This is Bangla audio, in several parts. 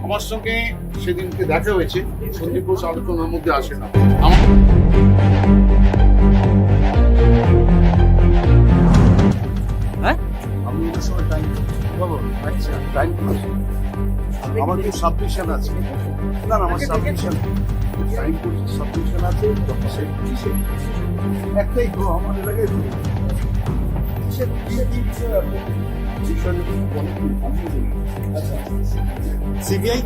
আমার সঙ্গে সেদিনকে দেখা হয়েছে, সন্দীপ ঘোষ আলোচনার মধ্যে আসে না। আমি ওই সময় টাইম আচ্ছা টাইম আমার তো সাবমিশন আছে, না আমার সাবমিশন টাইম সাবমিশন আছে, একটাই তো আমার এলাকায় সিবিআই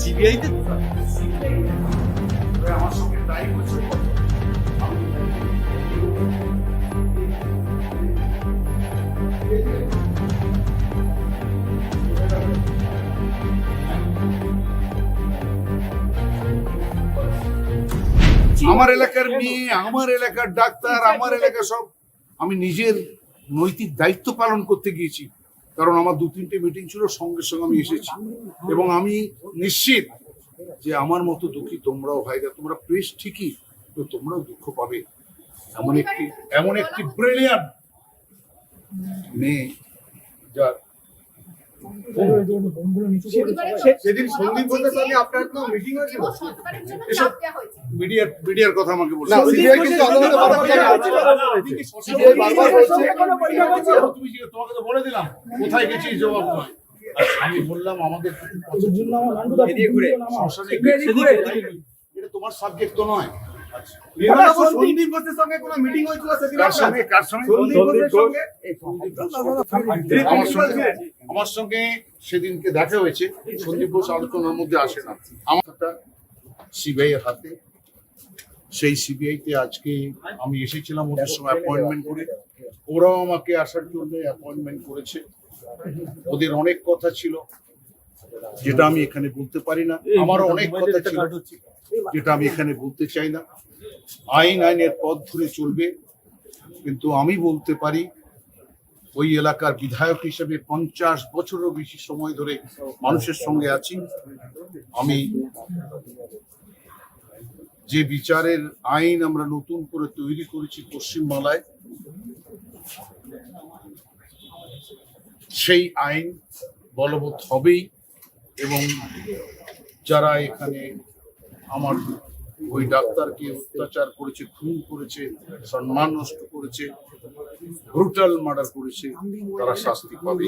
সিবিআইতে আমার সঙ্গে টাইম হচ্ছে। আমার এলাকার মেয়ে, আমার এলাকার ডাক্তার, আমার এলাকা সব আমি নিজের নৈতিক দায়িত্ব পালন করতে গিয়েছি, কারণ আমার 2-3টে মিটিং ছিল, সঙ্গে সঙ্গে আমি এসেছি এবং আমি নিশ্চিত যে আমার মতো দুঃখী তোমরাও ভাইরা, তোমরা প্রেস ঠিকই তো তোমরাও দুঃখ পাবে। এমন একটি ব্রিলিয়ান্ট মেয়ে যার সেদিন সন্দীপ ঘোষের সঙ্গে আপনার কোনো মিটিং হয়েছিল? এসব মিডিয়ার কথা আমাকে বলছো। তোমাকে তো বলে দিলাম কোথায় গেছি, জবাব নয়। আমি বললাম আমাদের এটা তোমার সাবজেক্ট তো নয়। সন্দীপ ঘোষের সঙ্গে কোনো মিটিং হয়েছিল সেদিন? কার সঙ্গে? আমার সঙ্গে সেদিনকে দেখা হয়েছে, সন্দীপ ঘোষ আলোচনার মধ্যে আসে না। আমার একটা সিবিআই এর হাতে, সেই সিবিআইতে আজকে আমি এসেছিলাম ওদের সময় অ্যাপয়েন্টমেন্ট করে, ওরাও আমাকে আসার জন্য অ্যাপয়েন্টমেন্ট করেছে। ওদের অনেক কথা ছিল যেটা আমি এখানে বলতে পারি না, আমারও অনেক কথা ছিল যেটা আমি এখানে বলতে চাই না। আইনের পথ ধরে চলবে, কিন্তু আমি বলতে পারি ওই এলাকার বিধায়ক হিসেবে 50 বছরেরও বেশি সময় ধরে মানুষের সঙ্গে আছি। আমি যে বিচারের আইন আমরা নতুন করে তৈরি করেছি পশ্চিমবাংলায়, সেই আইন বলবৎ হবেই এবং যারা এখানে আমার ওই ডাক্তারকে অত্যাচার করেছে, খুন করেছে, সম্মান নষ্ট করেছে, ব্রুটাল মার্ডার করেছে, তারা শাস্তি পাবে।